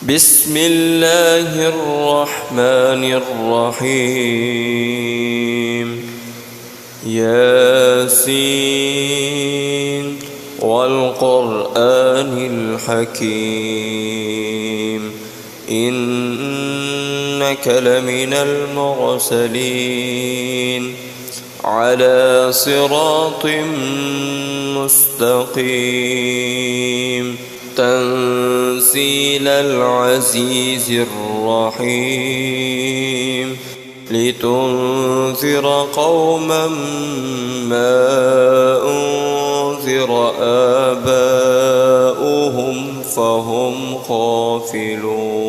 بسم الله الرحمن الرحيم ياسين والقرآن الحكيم إنك لمن المرسلين على صراط مستقيم تنزيل العزيز الرحيم لتنذر قوما ما أنذر آباؤهم فهم غافلون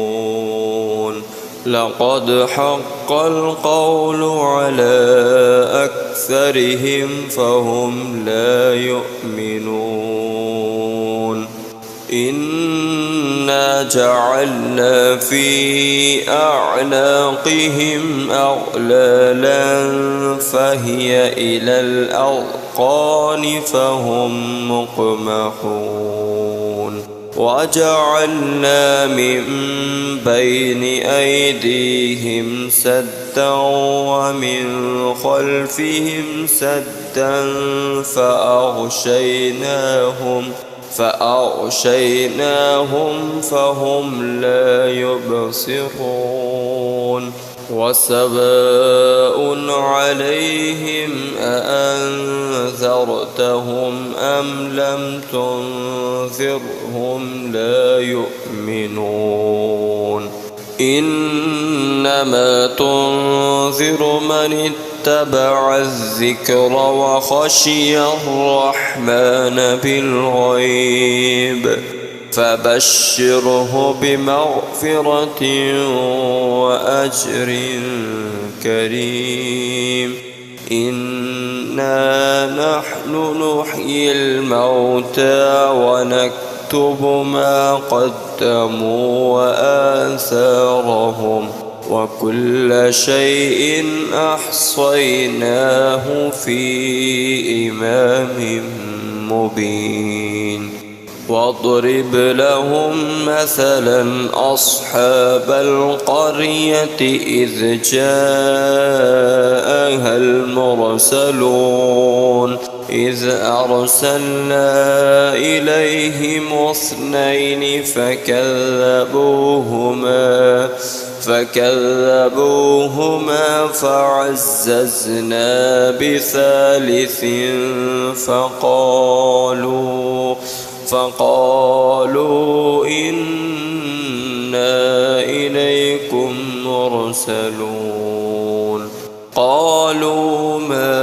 لقد حق القول على أكثرهم فهم لا يؤمنون إنا جعلنا في أعناقهم أغلالا فهي إلى الأذقان فهم مقمحون وجعلنا من بين أيديهم سدا ومن خلفهم سدا فأغشيناهم فهم لا يبصرون وسواء عليهم أأنذرتهم أم لم تنذرهم لا يؤمنون إنما تنذر من اتبع الذكر وخشي الرحمن بالغيب فبشره بمغفرة وأجر كريم إنا نحن نحيي الموتى ونكتب ما قدموا وآثارهم وكل شيء أحصيناه في إمام مبين واضرب لهم مثلا أصحاب القرية إذ جاءها المرسلون إذ أرسلنا إليهم اثنين فكذبوهما فعززنا بثالث فقالوا إنا إليكم مرسلون قالوا ما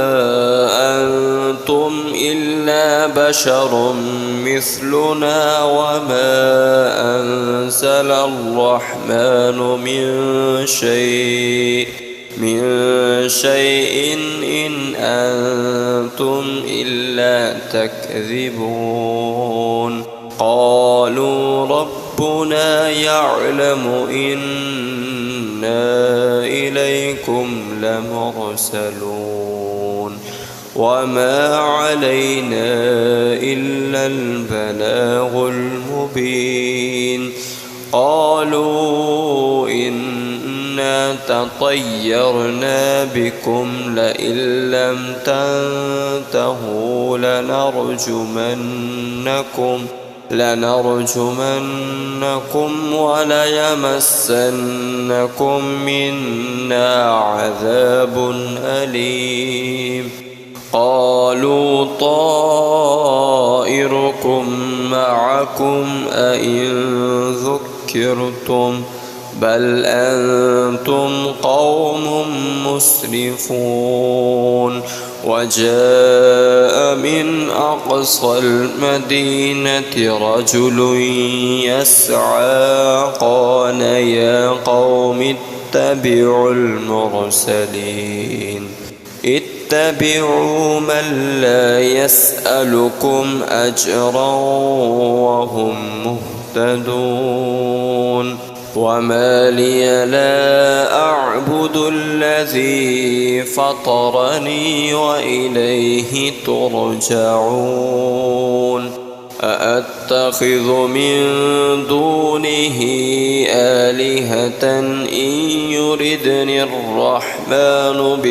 أنتم إلا بشر مثلنا وما أنزل الرحمن من شيء إن أنتم إلا تكذبون قالوا ربنا يعلم إنا إليكم لمرسلون وما علينا إلا البلاغ المبين قالوا إنا تطيرنا بكم لئن لم تنتهوا لنرجمنكم وليمسنكم منا عذاب أليم قالوا طائركم معكم أئن ذكرتم بل أنتم قوم مسرفون وجاء من أقصى المدينة رجل يسعى قال يا قوم اتبعوا المرسلين اتبعوا من لا يسألكم أجرا وهم مهتدون وما لي لا أعبد الذي فطرني وإليه ترجعون أتخذ من دونه آلهة إن يردني الرحمن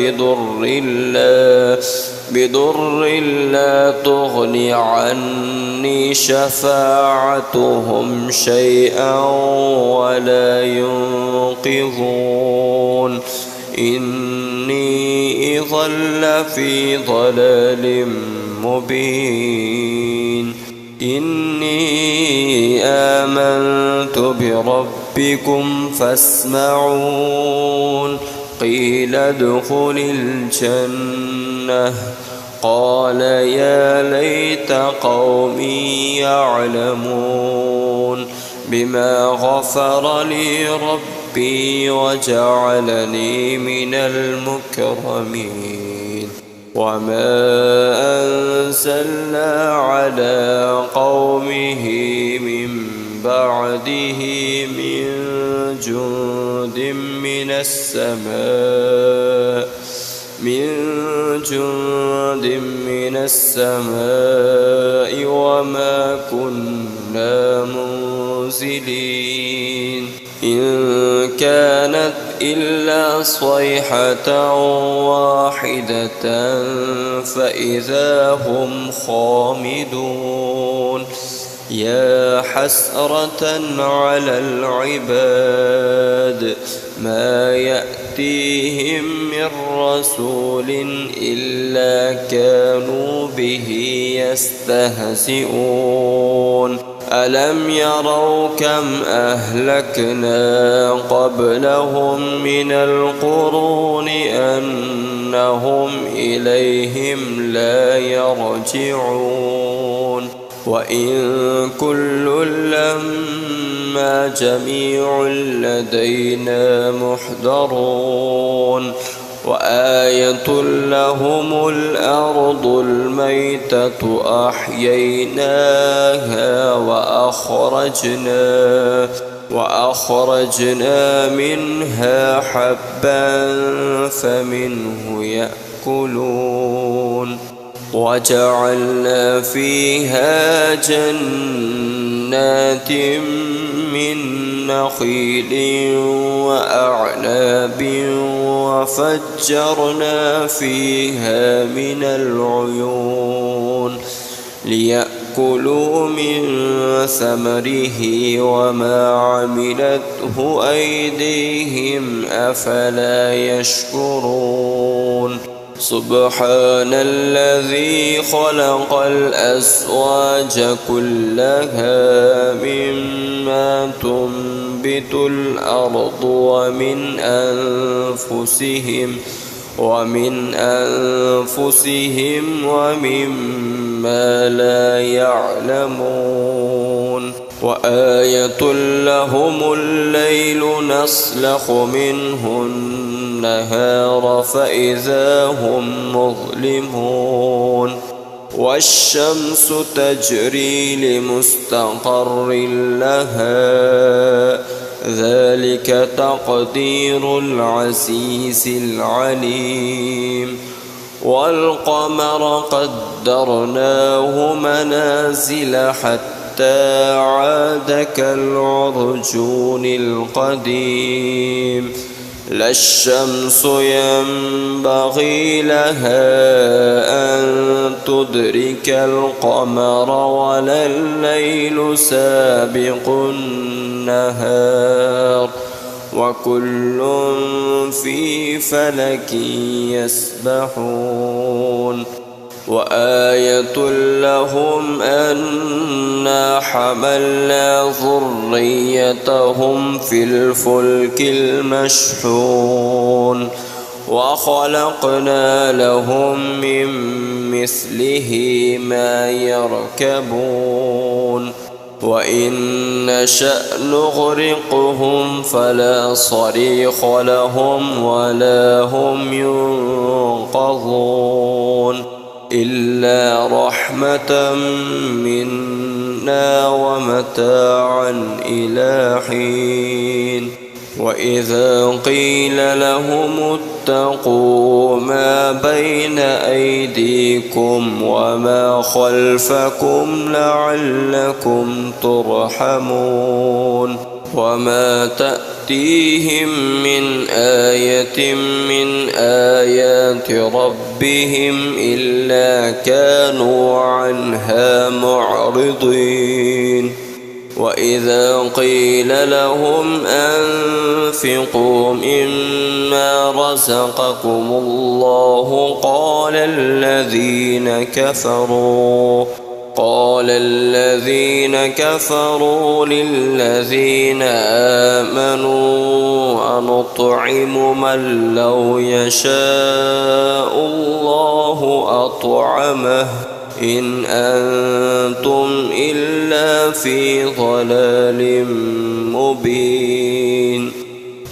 بضر لا تغني عني شفاعتهم شيئا ولا ينقذون إني إذا لفي ضلال مبين إني آمنت بربكم فاسمعون قيل ادخل الجنة قال يا ليت قومي يعلمون بما غفر لي ربي وجعلني من المكرمين وما أنزلنا على قومه من بعده من جند من السماء وما كنا منزلين إن كانت إلا صيحة واحدة فإذا هم خامدون يا حسرة على العباد ما يأتيهم من رسول إلا كانوا به يستهزئون ألم يروا كم أهلكنا قبلهم من القرون أنهم إليهم لا يرجعون وإن كل لما جميع لدينا محضرون وآية لهم الأرض الميتة أحييناها وأخرجنا منها حبا فمنه يأكلون وجعلنا فيها جنات من نخيل وأعناب وفجرنا فيها من العيون ليأكلوا من ثمره وما عملته أيديهم أفلا يشكرون سبحان الذي خلق الأزواج كلها مما تنبت الأرض ومن أنفسهم ومما لا يعلمون وآية لهم الليل نسلخ منه النهار فإذا هم مظلمون والشمس تجري لمستقر لها ذلك تقدير العزيز العليم والقمر قدرناه منازل حتى عاد كالعرجون القديم لا الشمس ينبغي لها أن تدرك القمر ولا الليل سابق النهار وكل في فلك يسبحون وآية لهم أنا حملنا ذريتهم في الفلك المشحون وخلقنا لهم من مثله ما يركبون وإن نشأ نغرقهم فلا صريخ لهم ولا هم ينقذون إلا رحمة منا ومتاعا إلى حين وإذا قيل لهم اتقوا ما بين أيديكم وما خلفكم لعلكم ترحمون وما تأتيهم من آية من آيات ربهم إلا كانوا عنها معرضين وإذا قيل لهم أنفقوا مما رزقكم الله قال الذين كفروا للذين آمنوا أنطعم من لو يشاء الله أطعمه إن أنتم إلا في ضلال مبين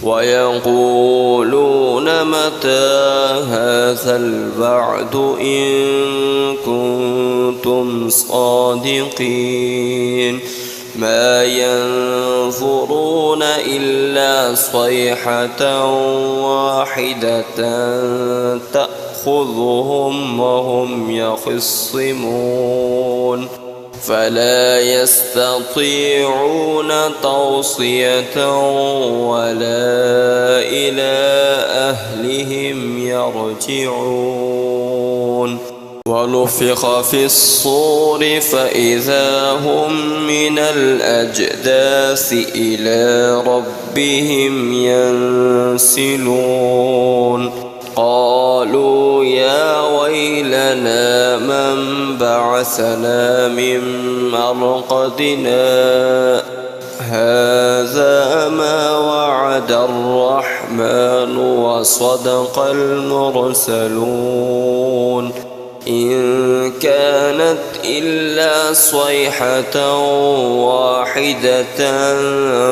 ويقولون متى هذا الوعد إن كنتم صادقين ما ينظرون إلا صيحة واحدة تأخذهم وهم يخصمون فلا يستطيعون توصية ولا إلى أهلهم يرجعون ونفخ في الصور فإذا هم من الأجداث إلى ربهم ينسلون قالوا يا ويلنا من بعثنا من مرقدنا هذا ما وعد الرحمن وصدق المرسلون إن كانت إلا صيحة واحدة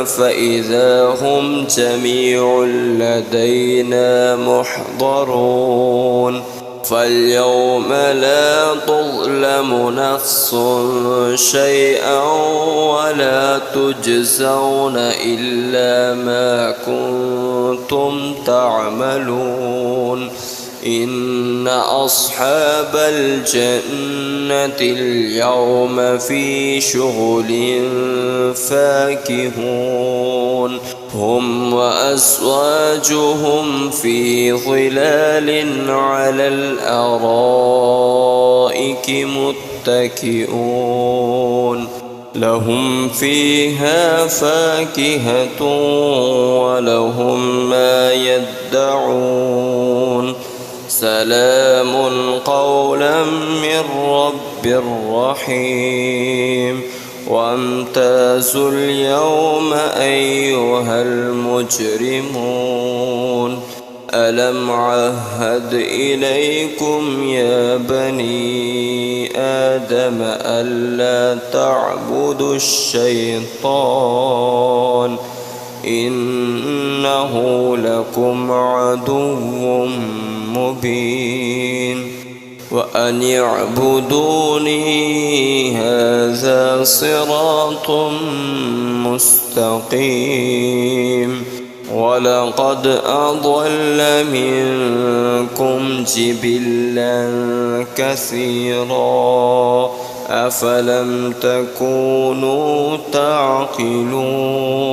فإذا هم جميع لدينا محضرون فاليوم لا تظلم نفس شيئا ولا تجزون إلا ما كنتم تعملون إن أصحاب الجنة اليوم في شغل فاكهون هم وأزواجهم في ظلال على الأرائك متكئون لهم فيها فاكهة ولهم ما يدعون سلام قولا من رب رحيم وامتازوا اليوم أيها المجرمون ألم عهد إليكم يا بني آدم ألا تعبدوا الشيطان إنه لكم عدو مبين وأن اعبدوني هذا صراط مستقيم ولقد أضل منكم جبلا كثيرا أفلم تكونوا تعقلون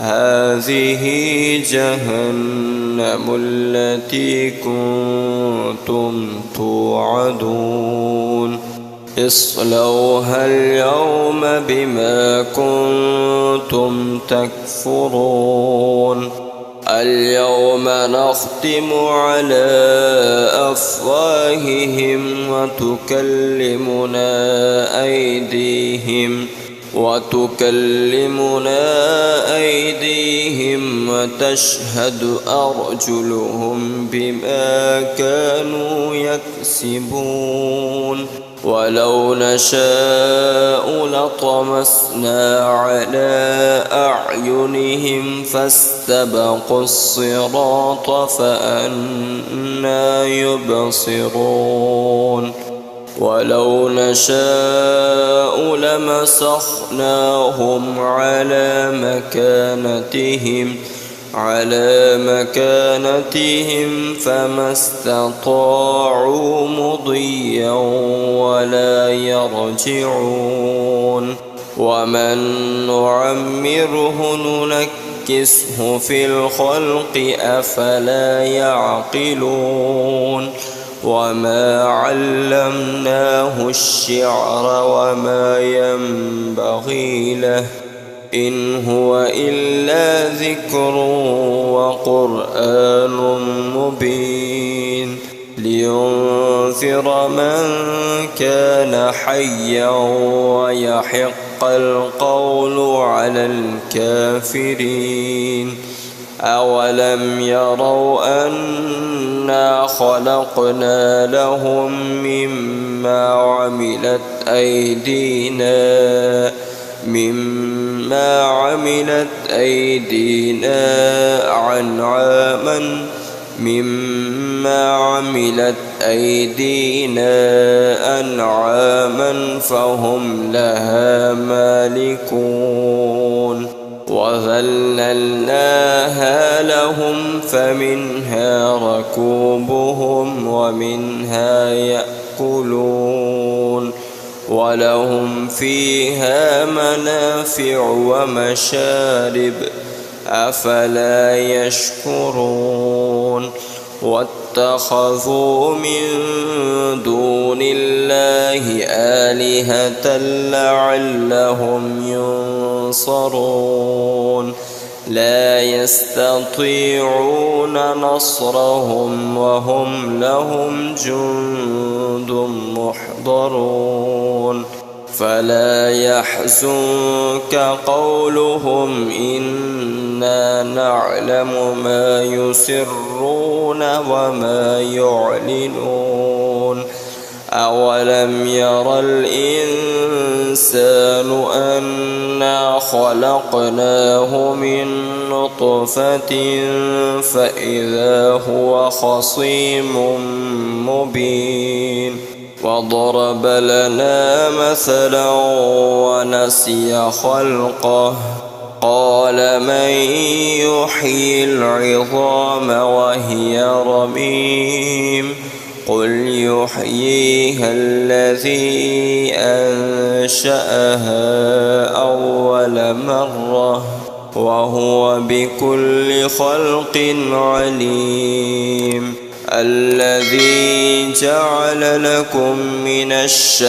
هذه جهنم التي كنتم توعدون اصلوها اليوم بما كنتم تكفرون اليوم نختم على أفواههم وتكلمنا أيديهم وتشهد أرجلهم بما كانوا يكسبون ولو نشاء لطمسنا على أعينهم فاستبقوا الصراط فأنى يبصرون ولو نشاء لمسخناهم على مكانتهم فما استطاعوا مضيا ولا يرجعون ومن نعمره ننكسه في الخلق أفلا يعقلون وما علمناه الشعر وما ينبغي له إن هو إلا ذكر وقرآن مبين لينذر من كان حيا ويحق القول على الكافرين أولم يروا أنا خلقنا لهم مما عملت أيدينا أنعاما فهم لها مالكون وذللناها لهم فمنها ركوبهم ومنها يأكلون ولهم فيها منافع ومشارب أفلا يشكرون واتخذوا من دون الله آلهة لعلهم ينصرون لا يستطيعون نصرهم وهم لهم جند محضرون فلا يحزنك قولهم إنا نعلم ما يسرون وما يعلنون أولم ير الإنسان أنا خلقناه من نطفة فإذا هو خصيم مبين وضرب لنا مثلا ونسي خلقه قال من يحيي العظام وهي رميم قل يحييها الذي أنشأها أول مرة وهو بكل خلق عليم الذي جعل لكم من الشمس